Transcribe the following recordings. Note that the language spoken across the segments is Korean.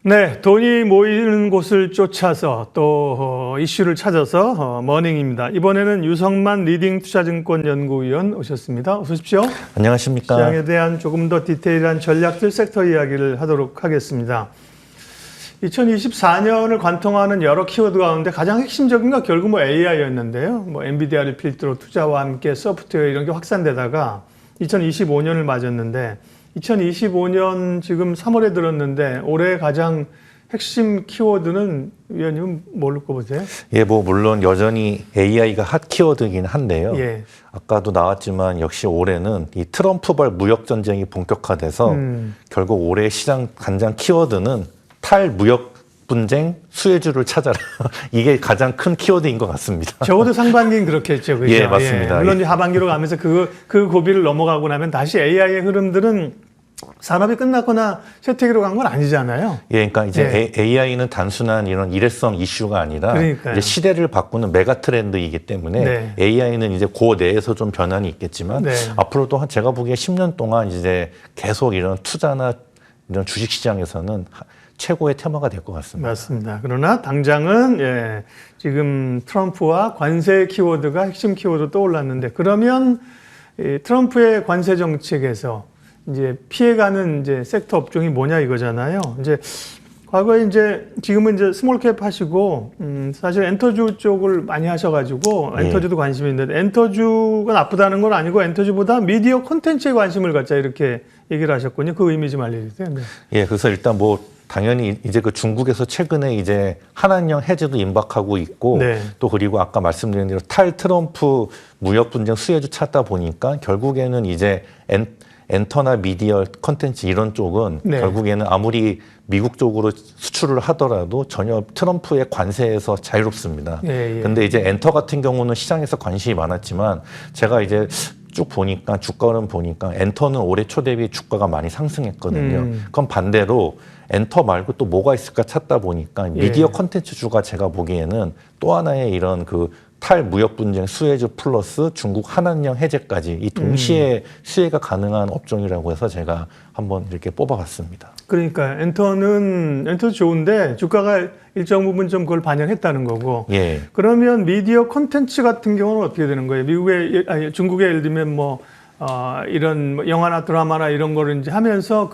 네, 돈이 모이는 곳을 쫓아서 또 이슈를 찾아서 머닝입니다. 이번에는 유성만 리딩투자증권 연구위원 오셨습니다. 어서 오십시오. 안녕하십니까. 시장에 대한 조금 더 디테일한 전략들 섹터 이야기를 하도록 하겠습니다. 2024년을 관통하는 여러 키워드 가운데 가장 핵심적인 건 결국 AI였는데요. 엔비디아를 필두로 투자와 함께 소프트웨어 이런 게 확산되다가 2025년을 맞았는데 2025년 지금 3월에 들었는데 올해 가장 핵심 키워드는 위원님은 뭘로 꼽으세요? 예, 물론 여전히 AI가 핫 키워드이긴 한데요. 예. 아까도 나왔지만 역시 올해는 이 트럼프발 무역 전쟁이 본격화돼서 결국 올해 시장 간장 키워드는 탈무역 분쟁 수혜주를 찾아라. 이게 가장 큰 키워드인 것 같습니다. 적어도 상반기는 그렇겠죠. 그렇죠? 예, 맞습니다. 물론 예. 하반기로 가면서 그 고비를 넘어가고 나면 다시 AI의 흐름들은 산업이 끝났거나 쇠퇴기로 간 건 아니잖아요. 예, 그러니까 이제 AI는 단순한 이런 일회성 이슈가 아니라 이제 시대를 바꾸는 메가 트렌드이기 때문에 AI는 이제 그 내에서 좀 변환이 있겠지만 앞으로도 제가 보기에 10년 동안 이제 계속 이런 투자나 이런 주식 시장에서는 최고의 테마가 될 것 같습니다. 맞습니다. 그러나 당장은 지금 트럼프와 관세 키워드가 핵심 키워드 떠올랐는데 그러면 이 트럼프의 관세 정책에서 이제 피해가는 이제 섹터 업종이 뭐냐 이거잖아요. 이제 과거에 지금은 스몰캡 하시고 사실 엔터주 쪽을 많이 하셔가지고 엔터주도 관심이 있는데 엔터주가 나쁘다는 건 아니고 엔터주보다 미디어 콘텐츠에 관심을 갖자 이렇게 얘기를 하셨군요. 그 의미 좀 알려주세요. 네. 예, 그래서 일단 당연히 이제 그 중국에서 최근에 이제 한한령 해제도 임박하고 있고 또 그리고 아까 말씀드린 대로 탈트럼프 무역 분쟁 수혜주 찾다 보니까 결국에는 이제 엔터나 미디어 콘텐츠 이런 쪽은 결국에는 아무리 미국 쪽으로 수출을 하더라도 전혀 트럼프의 관세에서 자유롭습니다. 근데 이제 엔터 같은 경우는 시장에서 관심이 많았지만 제가 이제 쭉 보니까 주가를 보니까 엔터는 올해 초 대비 주가가 많이 상승했거든요. 그럼 반대로 엔터 말고 또 뭐가 있을까 찾다 보니까 미디어 콘텐츠 주가 제가 보기에는 또 하나의 이런 그 탈무역 분쟁 수혜주 플러스 중국 한한령 해제까지 이 동시에 수혜가 가능한 업종이라고 해서 제가 한번 이렇게 뽑아봤습니다. 그러니까 엔터도 좋은데 주가가 일정 부분 좀 그걸 반영했다는 거고. 그러면 미디어 콘텐츠 같은 경우는 어떻게 되는 거예요? 중국에 예를 들면 이런 영화나 드라마나 이런 거를 이제 하면서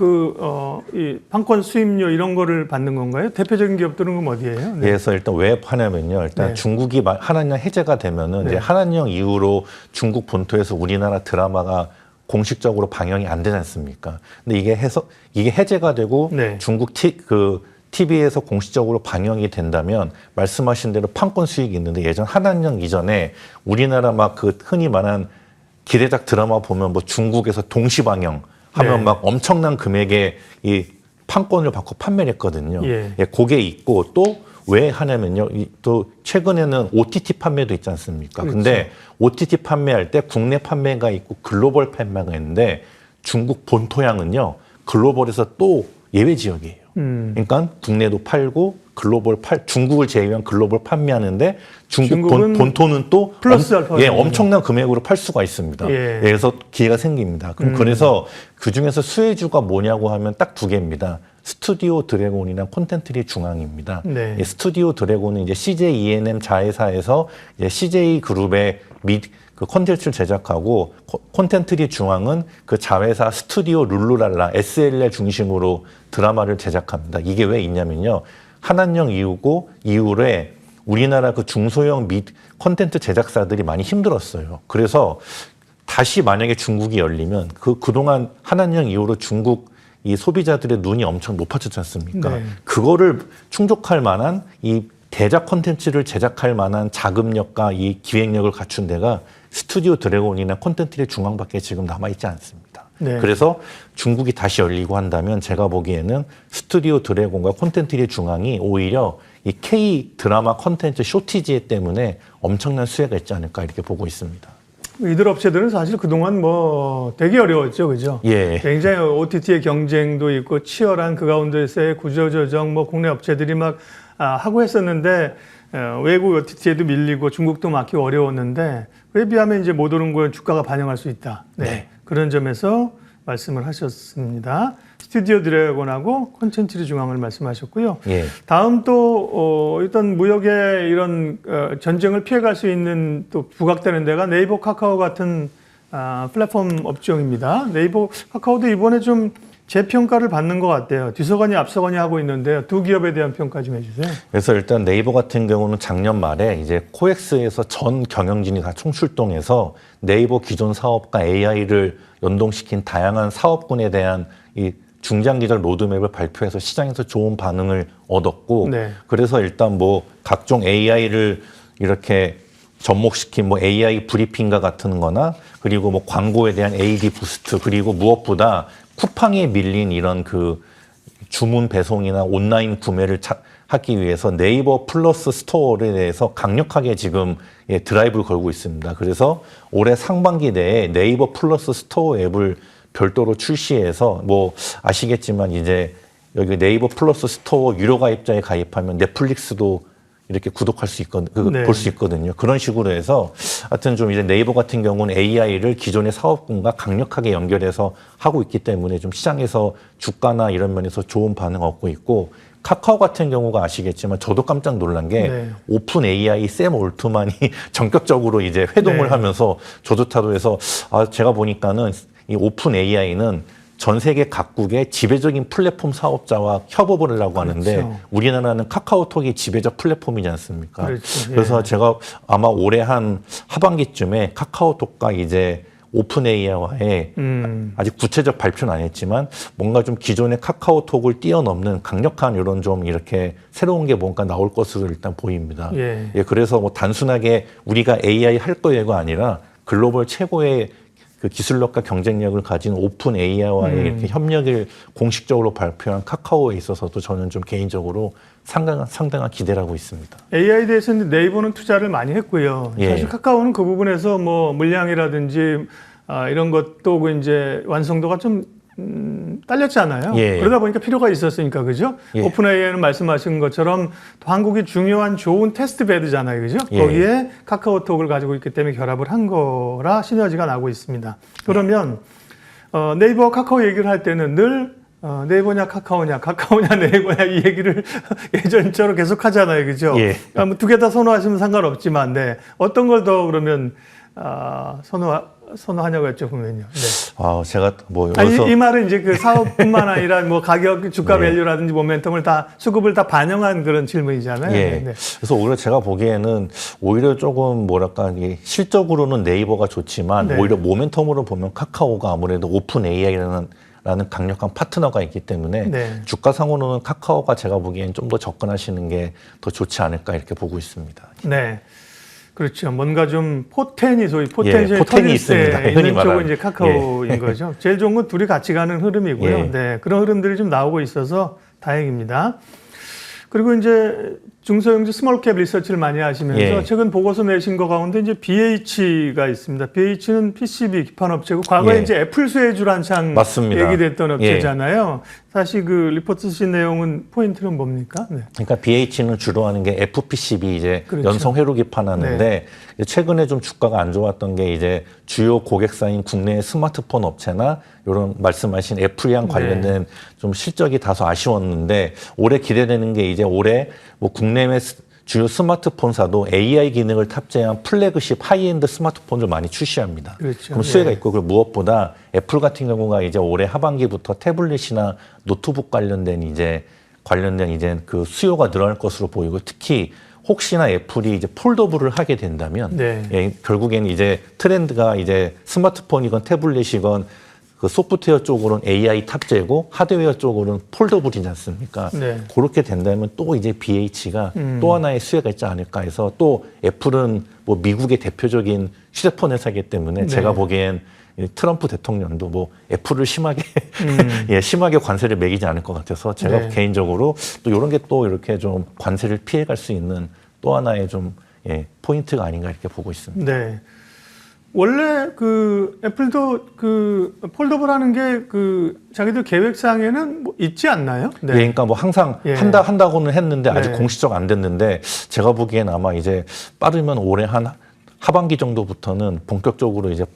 이 판권 수입료 이런 거를 받는 건가요? 대표적인 기업들은 그럼 어디예요? 그래서 일단 왜 하냐면요. 일단 중국이 한한령 해제가 되면은 이제 한한령 이후로 중국 본토에서 우리나라 드라마가 공식적으로 방영이 안 되지 않습니까? 근데 이게 해제가 되고 중국 TV에서 공식적으로 방영이 된다면 말씀하신 대로 판권 수익이 있는데 예전 한한령 이전에 우리나라 흔히 말한 기대작 드라마 보면 중국에서 동시 방영 하면 엄청난 금액의 이 판권을 받고 판매를 했거든요. 그게 있고 또 왜 하냐면요. 또 최근에는 OTT 판매도 있지 않습니까? 근데 OTT 판매할 때 국내 판매가 있고 글로벌 판매가 있는데 중국 본토양은요. 글로벌에서 또 예외 지역이에요. 그러니까 국내도 팔고 중국을 제외한 글로벌 판매하는데 중국 본토는 또 플러스 엄청난 금액으로 팔 수가 있습니다. 그래서 기회가 생깁니다. 그래서 그중에서 수혜주가 뭐냐고 하면 딱 두 개입니다. 스튜디오 드래곤이나 콘텐츠리 중앙입니다. 스튜디오 드래곤은 이제 CJ E&M 자회사에서 이제 CJ 그룹의 그 콘텐츠를 제작하고 콘텐츠리 중앙은 그 자회사 스튜디오 룰루랄라 SLL 중심으로 드라마를 제작합니다. 이게 왜 있냐면요. 한한령 이후에 우리나라 그 중소형 콘텐츠 제작사들이 많이 힘들었어요. 그래서 다시 만약에 중국이 열리면 그동안 한한령 이후로 중국 이 소비자들의 눈이 엄청 높아졌지 않습니까? 그거를 충족할 만한 이 대작 콘텐츠를 제작할 만한 자금력과 이 기획력을 갖춘 데가 스튜디오 드래곤이나 콘텐츠의 중앙밖에 지금 남아있지 않습니다. 그래서 중국이 다시 열리고 한다면 제가 보기에는 스튜디오 드래곤과 콘텐츠의 중앙이 오히려 이 K 드라마 콘텐츠 쇼티지 때문에 엄청난 수혜가 있지 않을까 이렇게 보고 있습니다. 이들 업체들은 사실 그동안 되게 어려웠죠. 그죠? 굉장히 OTT의 경쟁도 있고 치열한 그 가운데서의 구조조정 국내 업체들이 하고 했었는데 외국 OTT에도 밀리고 중국도 막기 어려웠는데 그에 비하면 이제 못 오른 걸 주가가 반영할 수 있다. 그런 점에서 말씀을 하셨습니다. 스튜디오 드래곤하고 콘텐츠 중앙을 말씀하셨고요. 예. 다음 또 일단 무역의 이런 전쟁을 피해갈 수 있는 또 부각되는 데가 네이버 카카오 같은 플랫폼 업종입니다. 네이버 카카오도 이번에 좀 재평가를 받는 것 같아요. 뒤서거니 앞서거니 하고 있는데요. 두 기업에 대한 평가 좀 해주세요. 그래서 일단 네이버 같은 경우는 작년 말에 이제 코엑스에서 전 경영진이 다 총출동해서 네이버 기존 사업과 AI를 연동시킨 다양한 사업군에 대한 이 중장기적 로드맵을 발표해서 시장에서 좋은 반응을 얻었고, 네. 그래서 일단 뭐 각종 AI를 이렇게 접목시킨 뭐 AI 브리핑과 같은 거나, 그리고 뭐 광고에 대한 AD 부스트, 그리고 무엇보다 쿠팡에 밀린 이런 그 주문 배송이나 온라인 구매를 하기 위해서 네이버 플러스 스토어에 대해서 강력하게 지금 드라이브를 걸고 있습니다. 그래서 올해 상반기 내에 네이버 플러스 스토어 앱을 별도로 출시해서 뭐 아시겠지만 이제 여기 네이버 플러스 스토어 유료 가입자에 가입하면 넷플릭스도 이렇게 구독할 수 있거든요. 네. 볼 수 있거든요. 그런 식으로 해서 하여튼 좀 이제 네이버 같은 경우는 AI를 기존의 사업군과 강력하게 연결해서 하고 있기 때문에 좀 시장에서 주가나 이런 면에서 좋은 반응 얻고 있고, 카카오 같은 경우가 아시겠지만 저도 깜짝 놀란 게 네. 오픈 AI 샘 올트만이 전격적으로 이제 회동을 네. 하면서 저도 타도해서 제가 보니까는 이 오픈 AI는 전 세계 각국의 지배적인 플랫폼 사업자와 협업을 하려고 하는데 그렇죠. 우리나라는 카카오톡이 지배적 플랫폼이지 않습니까? 그렇죠. 예. 그래서 제가 아마 올해 한 하반기쯤에 카카오톡과 이제 오픈 AI와의 아직 구체적 발표는 안 했지만 뭔가 좀 기존의 카카오톡을 뛰어넘는 강력한 이런 좀 이렇게 새로운 게 뭔가 나올 것으로 일단 보입니다. 예. 예, 그래서 뭐 단순하게 우리가 AI 할 거예가 아니라 글로벌 최고의 그 기술력과 경쟁력을 가진 오픈 AI와의 이렇게 협력을 공식적으로 발표한 카카오에 있어서도 저는 좀 개인적으로 상당한 기대를 하고 있습니다. AI에 대해서는 네이버는 투자를 많이 했고요. 예. 사실 카카오는 그 부분에서 뭐 물량이라든지 이런 것도 그 이제 완성도가 좀 딸렸잖아요. 예. 그러다 보니까 필요가 있었으니까, 그죠? 예. 오픈 AI는 말씀하신 것처럼 한국이 중요한 좋은 테스트 베드잖아요, 그죠? 예. 거기에 카카오톡을 가지고 있기 때문에 결합을 한 거라 시너지가 나고 있습니다. 그러면 네이버 카카오 얘기를 할 때는 늘 네이버냐 카카오냐 네이버냐 이 얘기를 예전처럼 계속 하잖아요, 그죠? 예. 뭐 두 개 다 선호하시면 상관없지만, 네. 어떤 걸 더 그러면 선호하냐고 여쭤보면요. 네. 제가 뭐 이 말은 이제 그 사업뿐만 아니라 뭐 가격, 주가 네. 밸류라든지 모멘텀을 다 수급을 다 반영한 그런 질문이잖아요. 예. 네. 그래서 오히려 제가 보기에는 오히려 조금 뭐랄까 실적으로는 네이버가 좋지만 네. 오히려 모멘텀으로 보면 카카오가 아무래도 오픈 AI라는 강력한 파트너가 있기 때문에 네. 주가상으로는 카카오가 제가 보기엔 좀 더 접근하시는 게 더 좋지 않을까 이렇게 보고 있습니다. 네. 그렇죠. 뭔가 좀 소위 포텐이 있습니다. 있는 쪽은 이제 카카오인 예. 거죠. 제일 좋은 건 둘이 같이 가는 흐름이고요. 예. 네, 그런 흐름들이 좀 나오고 있어서 다행입니다. 그리고 이제 중소형주 스몰캡 리서치를 많이 하시면서 예. 최근 보고서 내신 거 가운데 이제 BH가 있습니다. BH는 PCB 기판 업체고 과거에 예. 이제 애플 수혜주로 한창 얘기됐던 업체잖아요. 예. 사실 그 리포트 쓰신 내용은 포인트는 뭡니까? 네. 그러니까 BH는 주로 하는 게 FPCB 이제 그렇죠. 연성 회로 기판하는데 네. 최근에 좀 주가가 안 좋았던 게 이제 주요 고객사인 국내 스마트폰 업체나 이런 말씀하신 애플이랑 관련된 네. 좀 실적이 다소 아쉬웠는데 올해 기대되는 게 이제 올해 뭐 국내외 주요 스마트폰사도 AI 기능을 탑재한 플래그십 하이엔드 스마트폰을 많이 출시합니다. 그렇죠. 그럼 수혜가 있고 그리고 무엇보다 애플 같은 경우가 이제 올해 하반기부터 태블릿이나 노트북 관련된 이제 그 수요가 늘어날 것으로 보이고 특히 혹시나 애플이 이제 폴더블을 하게 된다면 네. 예, 결국에는 이제 트렌드가 이제 스마트폰이건 태블릿이건 그 소프트웨어 쪽으로는 AI 탑재고 하드웨어 쪽으로는 폴더블이지 않습니까? 네. 그렇게 된다면 또 이제 BH가 또 하나의 수혜가 있지 않을까 해서 또 애플은 뭐 미국의 대표적인 휴대폰 회사이기 때문에 네. 제가 보기엔 트럼프 대통령도 뭐 애플을 심하게 예, 심하게 관세를 매기지 않을 것 같아서 제가 네. 개인적으로 또 이런 게 또 이렇게 좀 관세를 피해갈 수 있는 또 하나의 좀 예, 포인트가 아닌가 이렇게 보고 있습니다. 네. 원래 그 애플도 그 폴더블 하는 게 그 자기들 계획상에는 뭐 있지 않나요? 네. 예, 그러니까 뭐 항상 예. 한다고는 했는데 아직 네. 공식적 안 됐는데 제가 보기엔 아마 이제 빠르면 올해 한 하반기 정도부터는 본격적으로 이제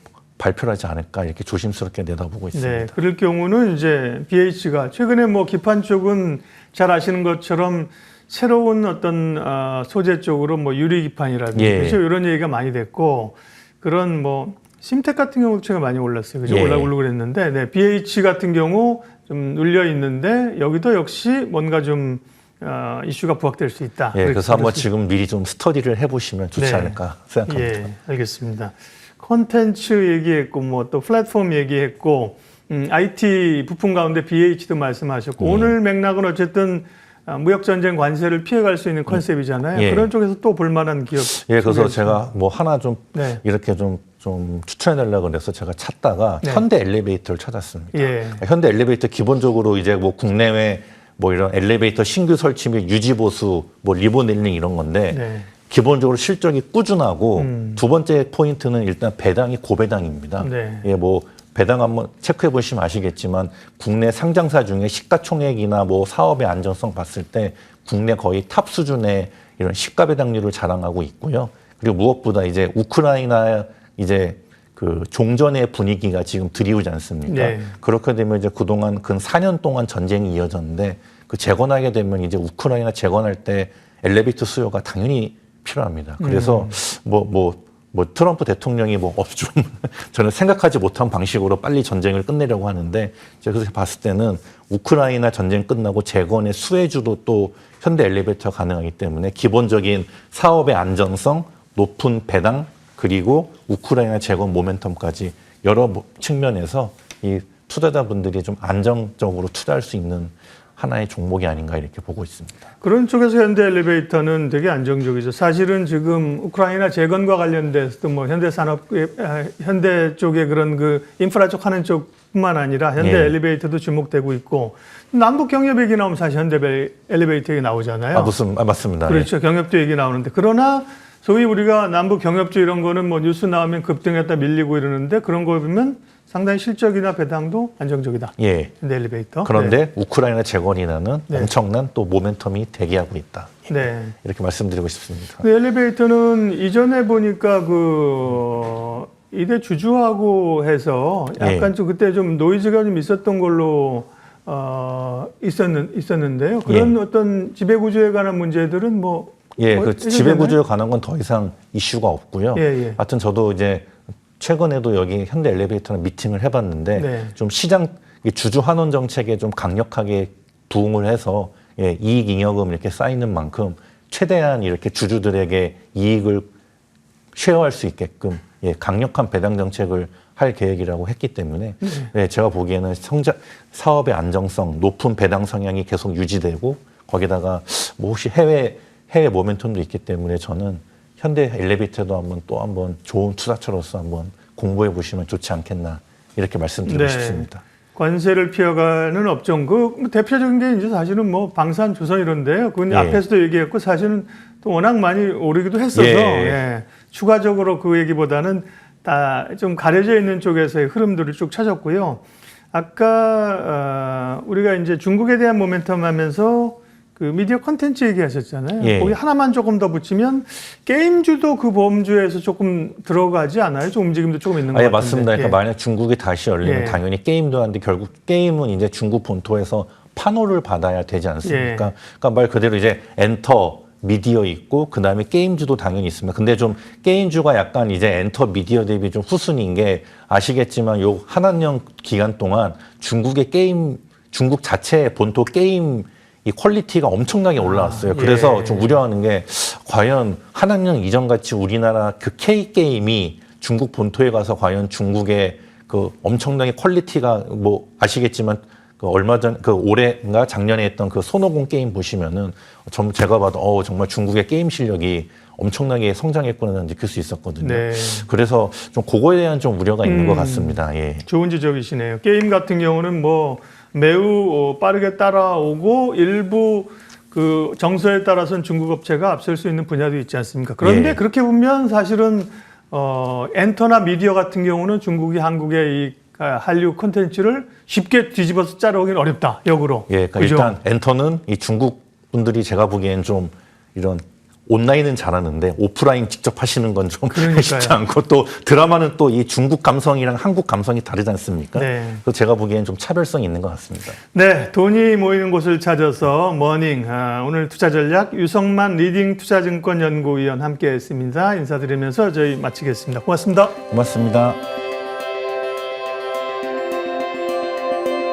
발표를 하지 않을까 이렇게 조심스럽게 내다보고 있습니다. 네, 그럴 경우는 이제 BH가 최근에 뭐 기판 쪽은 잘 아시는 것처럼 새로운 어떤 소재 쪽으로 뭐 유리 기판이라든지 그렇죠? 이런 얘기가 많이 됐고 그런 뭐 심텍 같은 경우도 최근 많이 올랐어요. 그죠? 올라오려고 그랬는데 네, BH 같은 경우 좀 눌려 있는데 여기도 역시 뭔가 좀 이슈가 부각될 수 있다. 예, 그래서 한번 지금 미리 좀 스터디를 해보시면 좋지 않을까 생각합니다. 예, 알겠습니다. 콘텐츠 얘기했고 뭐 또 플랫폼 얘기했고 IT 부품 가운데 BH도 말씀하셨고 오늘 맥락은 어쨌든 무역 전쟁 관세를 피해갈 수 있는 컨셉이잖아요. 그런 쪽에서 또 볼만한 기업. 예, 그래서 제가 뭐 하나 좀 이렇게 좀 추천해달라고 그래서 제가 찾다가 현대 엘리베이터를 찾았습니다. 현대 엘리베이터 기본적으로 이제 뭐 국내외 뭐 이런 엘리베이터 신규 설치 및 유지 보수, 뭐 리모델링 이런 건데 기본적으로 실적이 꾸준하고 두 번째 포인트는 일단 배당이 고배당입니다. 예, 뭐 배당 한번 체크해 보시면 아시겠지만 국내 상장사 중에 시가총액이나 뭐 사업의 안정성 봤을 때 국내 거의 탑 수준의 이런 시가 배당률을 자랑하고 있고요. 그리고 무엇보다 이제 우크라이나 이제 그 종전의 분위기가 지금 드리우지 않습니까? 그렇게 되면 이제 그동안 근 4년 동안 전쟁이 이어졌는데 그 재건하게 되면 이제 우크라이나 재건할 때 엘리베이터 수요가 당연히 필요합니다. 그래서 뭐 트럼프 대통령이 뭐 좀 저는 생각하지 못한 방식으로 빨리 전쟁을 끝내려고 하는데 제가 그래서 봤을 때는 우크라이나 전쟁 끝나고 재건의 수혜주도 또 현대 엘리베이터가 가능하기 때문에 기본적인 사업의 안정성, 높은 배당 그리고 우크라이나 재건 모멘텀까지 여러 측면에서 이 투자자분들이 좀 안정적으로 투자할 수 있는 하나의 종목이 아닌가 이렇게 보고 있습니다. 그런 쪽에서 현대 엘리베이터는 되게 안정적이죠. 사실은 지금 우크라이나 재건과 관련돼서도 뭐 현대 쪽의 그런 그 인프라 쪽 하는 쪽뿐만 아니라 현대 엘리베이터도 주목되고 있고 남북 경협 얘기 나오면 사실 현대 엘리베이터 얘기 나오잖아요. 맞습니다. 그렇죠. 경협도 얘기 나오는데 그러나 소위 우리가 남북 경협주 이런 거는 뭐 뉴스 나오면 급등했다 밀리고 이러는데 그런 거 보면 상당히 실적이나 배당도 안정적이다. 현대 엘리베이터. 그런데 우크라이나 재건이라는 엄청난 또 모멘텀이 대기하고 있다. 이렇게 말씀드리고 싶습니다. 엘리베이터는 이전에 보니까 그 이대 주주하고 해서 약간 좀 그때 좀 노이즈가 좀 있었던 걸로 있었는데요. 그런 어떤 지배구조에 관한 문제들은 뭐 그 지배구조에 관한 건 더 이상 이슈가 없고요. 하여튼 저도 이제 최근에도 여기 현대 엘리베이터랑 미팅을 해봤는데 좀 시장 주주 환원 정책에 좀 강력하게 부응을 해서 이익 잉여금 이렇게 쌓이는 만큼 최대한 이렇게 주주들에게 이익을 쉐어할 수 있게끔 강력한 배당 정책을 할 계획이라고 했기 때문에 제가 보기에는 사업의 안정성, 높은 배당 성향이 계속 유지되고 거기다가 뭐 혹시 해외 모멘텀도 있기 때문에 저는 현대 엘리베이터도 한번 좋은 투자처로서 한번 공부해 보시면 좋지 않겠나 이렇게 말씀드리고 싶습니다. 관세를 피해가는 업종 그 대표적인 게 이제 사실은 뭐 방산 조선 이런데요. 그건 앞에서도 얘기했고 사실은 또 워낙 많이 오르기도 했어서 추가적으로 그 얘기보다는 다 좀 가려져 있는 쪽에서의 흐름들을 쭉 찾았고요. 아까 우리가 이제 중국에 대한 모멘텀 하면서 그 미디어 콘텐츠 얘기하셨잖아요. 거기 하나만 조금 더 붙이면 게임주도 그 범주에서 조금 들어가지 않아요? 좀 움직임도 조금 있는 것 같은데. 맞습니다. 그러니까 만약 중국이 다시 열리면 당연히 게임도 하는데 결국 게임은 이제 중국 본토에서 판호를 받아야 되지 않습니까? 그러니까 말 그대로 이제 엔터 미디어 있고 그다음에 게임주도 당연히 있습니다. 근데 좀 게임주가 약간 이제 엔터 미디어 대비 좀 후순위인 게 아시겠지만 요 한한령 기간 동안 중국 자체 본토 게임 이 퀄리티가 엄청나게 올라왔어요. 그래서 좀 우려하는 게 과연 한한령 이전 같이 우리나라 그 K게임이 중국 본토에 가서 과연 중국의 그 엄청나게 퀄리티가 뭐 아시겠지만 그 얼마 전 그 올해인가 작년에 했던 그 손오공 게임 보시면은 제가 봐도 정말 중국의 게임 실력이 엄청나게 성장했구나 느낄 수 있었거든요. 그래서 좀 그거에 대한 좀 우려가 있는 것 같습니다. 좋은 지적이시네요. 게임 같은 경우는 뭐 매우 빠르게 따라오고 일부 그 정서에 따라서는 중국 업체가 앞설 수 있는 분야도 있지 않습니까? 그런데 그렇게 보면 사실은 엔터나 미디어 같은 경우는 중국이 한국의 이 한류 콘텐츠를 쉽게 뒤집어서 짜러오기는 어렵다. 역으로. 그러니까 일단 엔터는 이 중국 분들이 제가 보기엔 좀 이런 온라인은 잘하는데 오프라인 직접 하시는 건 좀 그러니까요. 쉽지 않고 또 드라마는 또 이 중국 감성이랑 한국 감성이 다르지 않습니까? 네. 그래서 제가 보기엔 좀 차별성이 있는 것 같습니다. 네, 돈이 모이는 곳을 찾아서 머닝. 오늘 투자 전략 유성만 리딩 투자증권 연구위원 함께했습니다. 인사드리면서 저희 마치겠습니다. 고맙습니다. 고맙습니다.